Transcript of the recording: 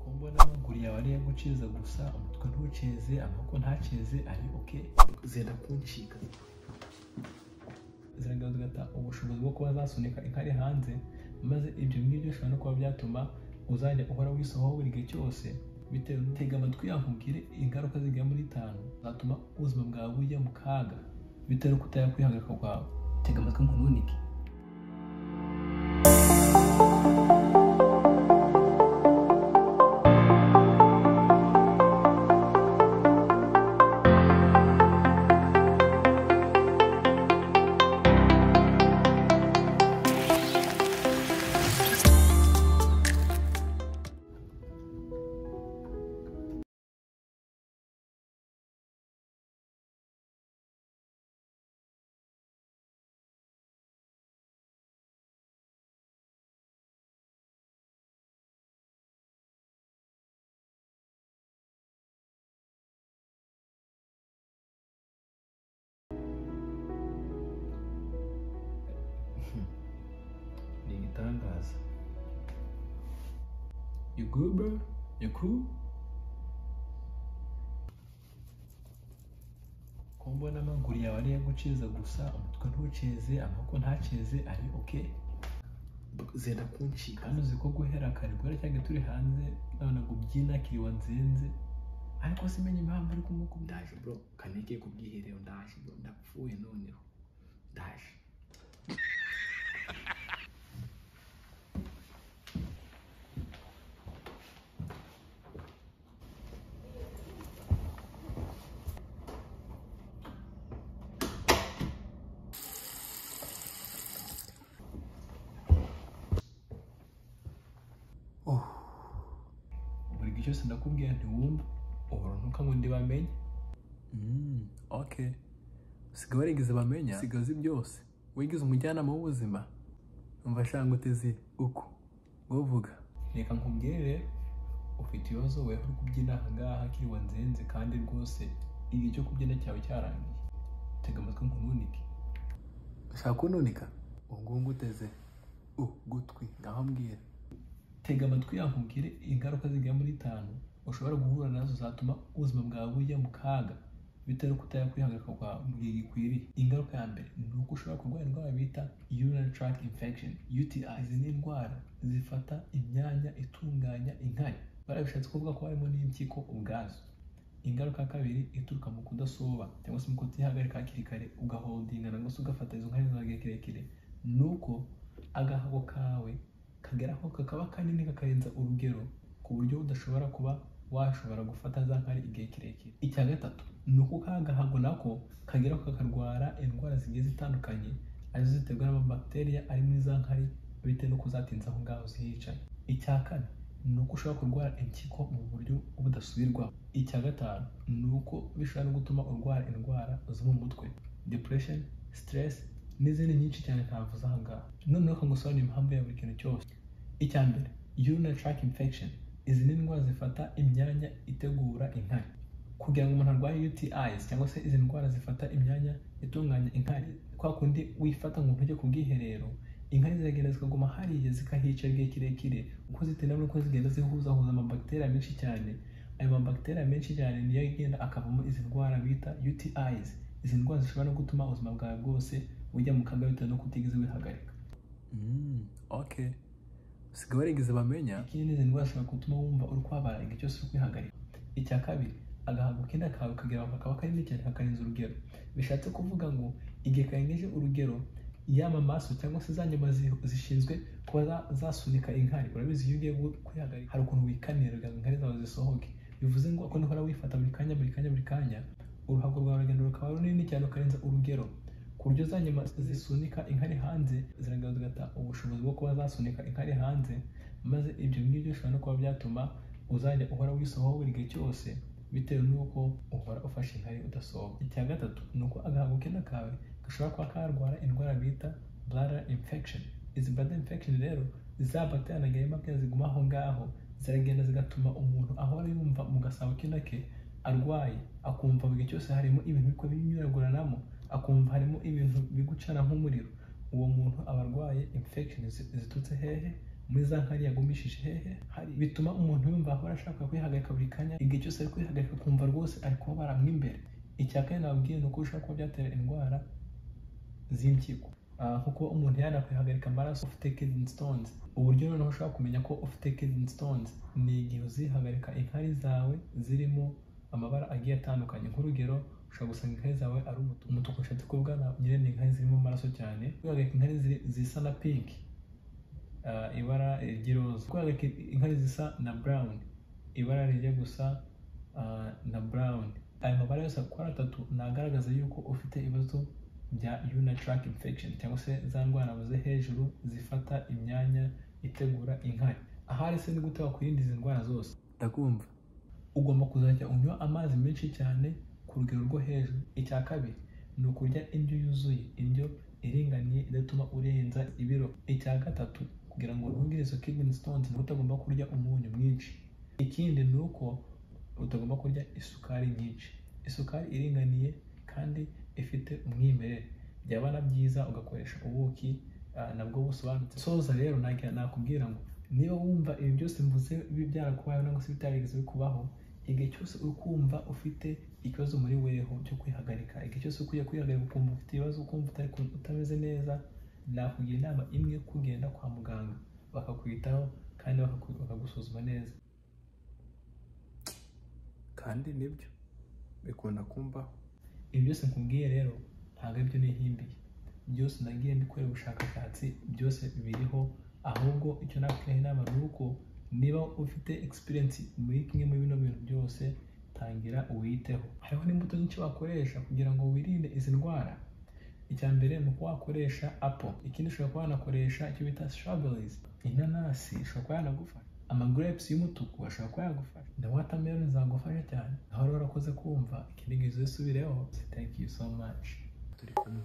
kumbona amaguru ariye guciza gusa umutwe ntuceze amaboko ntaceze ari okay zenda kuncika ziragata ubushobozi bwo kuba zasunika inkari hanze maze ibyo ngibyo bishobora no kuba byatuma uzajya uhora wisohoho buri gihe cyose bitewe n'utega amatwi yankubwire ingaruka zigera muri 5 zatuma ubuzima bwawe bujya mu kaga bitewe no kutaya kwihagarika kwawe. Tega amatwi nkununike. Ni igitangaza. You good, bro? You cool? Kumbona amaguru yawe ariye guciza gusa umutwe ntuceze amaboko ntaceze ari okay zenda kuncika. Hano uzi ko guhera kare guhera cyangwa turi hanze none gubyina kiriwa nzenze ariko simenye impamvu ari kumuku ndaje bro kaneke kubwiherero ndaje bro ndapfuye noneho ndaje. Buri gihe cyose ndakubwira ntiwumva uhora ntukanywe ndibamenye. Okay. Siga warigeze bamenya sigazi byose wigize umujyanama w'ubuzima umva shanga uteze uko ngovuga reka nkubwire ufite ibibazo weho uri kubyina ahangaha kiriwa nzenze kandi rwose igihe cyo kubyina cyawe cyarangiye. Tega amatwi nkununike. Ushaka kununika ubwo nguteze gutwi ngaho mbwira. Tega amatwi yankubwire ingaruka zigera muri 5 ushobora guhura nazo zatuma ubuzima bwawe bujya mu kaga bitewe no kutaya kwihagarika kwawe mu gihe gikwiriye. Ingaruka ya mbere ni uko ushobora kurwara indwara bita urinary tract infection UTI. Izi ni indwara zifata imyanya itunganya inkari barabishatse kuvuga ko harimo n'imbyiko ubwazo. Ingaruka ya kabiri ituruka mu kudasoba cyangwa se mu kutihagarika hakiri kare ugaholdinga nangwa se ugafata izo nkari za kirekire nuko agahago kawe kageraho kakaba kanini kakarenza urugero ku buryo udashobora kuba washobora gufata za nkari igihe kirekire. Icya gatatu ni uko kagahago nako kageraho kakarwara indwara zigiye zitandukanye arizo ziterwa n'amabakteriya ari muri za nkari bitewe no kuzatinza aho ngaho zihicaye. Icya kane ni uko ushobora kurwara impyiko mu buryo budasubirwaho. Icya gatanu ni uko bishobora no gutuma urwara indwara zo mu mutwe depression, stress n'izindi nyinshi cyane ntavuze aha ngaha. Noneho kangusobanurira impamvu ya buri kintu cyose. Icya mbere urinary tract infection. Izi ni indwara zifata imyanya itegura inkari. Kugira ngo umuntu arwaye UTIs cyangwa se izi ndwara zifata imyanya itunganya inkari kwa kundi wifata ngo ntujye kubwiherero inkari ziragenda zikaguma hariya zikahica igihe kirekire uko zitenda nuko zigenda zihuzahuza amabakteriya menshi cyane. Ayo mabakteriya menshi cyane niyo igenda akavamo izi ndwara bita UTIs. Izi ndwara zishobora no gutuma ubuzima bwawe bwose ujya mu kaga bitewe no kutigeze wihagarika. Okay. Siga warigeze bamenya ikindi izi ndwara zishobora gutuma wumva uri kwabara igihe cyose uri kwihagarika. Icya kabiri agahago kenda kawe kagera kakaba kanini cyane kakarenza urugero. Bishatse kuvuga ngo igihe karengeje urugero yama maso cyangwa se za nyama zishinzwe kuba zasunika inkari urabizi iyo ugiye kwihagarika hari ukuntu wikanira inkari zawe zisohoke. Bivuze ngo uko ndahora wifata buri kanya uruhago rwawe rugenda rukaba runini cyane ukarenza urugero ku buryo za nyama zisunika inkari hanze ziragata ubushobozi bwo kuba zasunika inkari hanze maze ibyo ngibyo bishobora no kuba byatuma uzajya uhora wisohoho buri gihe cyose bitewe n'uko uhora ufashe inkari udasohoka. Icya gatatu ni uko agahago kenda kawe gashobora kuba karwara indwara bita bladder infection. Izi bladder infection rero za bacteria na germs ziguma aho ngaho ziragenda zigatuma umuntu ahora yumva mu gasabo kenda ke arwaye akumva buri cyose harimo ibintu biko binyuraguranamo akumva harimo ibintu bigucana nk'umuriro uwo muntu aba arwaye infection ziturutse hehe muri za nkari yagumishije hehe hari bituma umuntu yumva ahora ashaka kwihagarika buri kanya igihe cyose ari kwihagarika kumva rwose ari kubabara mo imbere. Icyakane nababwiye ni uko ushobora kuba byatera indwara z'impyiko nkuko umuntu yana kwihagarika amaraso ufite kidney stones. Uburyo noneho ushobora kumenya ko ufite kidney stones ni igihe uzihagarika inkari zawe zirimo amabara agiye atandukanye. Nk'urugero ushobora gusanga inkari zawe ari umutuku ushatse kuvuga nyine ni inkari zirimo amaraso cyane. Kwihagarika inkari zisa na pink ibara ry'iroza. Kwihagarika inkari zisa na brown ibara rijya gusa na brown. Aya mabara yose uko ari atatu nagaragaza yuko ufite ibibazo bya urinary tract infection cyangwa se za ndwara navuze hejuru zifata imyanya itegura inkari. Ahari se ni gute wakwirinda izi ndwara zose? Ndakumva. Ugomba kuzajya unywa amazi menshi cyane ku rugero rwo hejuru. Icya kabiri ni ukurya indyo yuzuye, indyo iringaniye idatuma urenza ibiro. Icya gatatu kugira ngo ntugire izo kidney stones ni utagomba kurya umunyu mwinshi. Ikindi ni uko utagomba kurya isukari nyinshi. Isukari iringaniye kandi ifite umwimerere. Byaba na byiza ugakoresha ubuki nabwo busobanutse. Soza rero nakubwira ngo niba wumva ibi byose mvuze byarakubayeho nangwa se bitarigeze bikubaho, igihe cyose ukumva ufite ikibazo muri weho cyo kwihagarika, igihe cyose ukwiye kwihagarika ukumva ufite ibibazo ukumva utameze neza, nakugira inama imwe kugenda kwa muganga bakakwitaho kandi bakagusuzuma neza. Kandi nibyo bikunda kumbaho. Ibi byose nkubwiye rero ntabwo ibyo nihimbiye, byose nagiye mbikora ubushakashatsi, byose biriho. Ahubwo icyo nakugira inama ni uko niba ufite experience muri kimwe muri bino bintu byose tangira uwiteho. Hariho n'imbuto nyinshi wakoresha kugira ngo wirinde izi ndwara. Icya mbere ni uko wakoresha apple. Ikindi ushobora kuba wanakoresha icyo bita strawberries. Inanasi ushobora kuba yanagufasha. Grapes y'umutuku ashobora kuba yagufasha. Na watermelon zagufasha cyane. Aho rero urakoze kumva ikindi gihe uzisubireho. Thank you so much. Turi kumwe.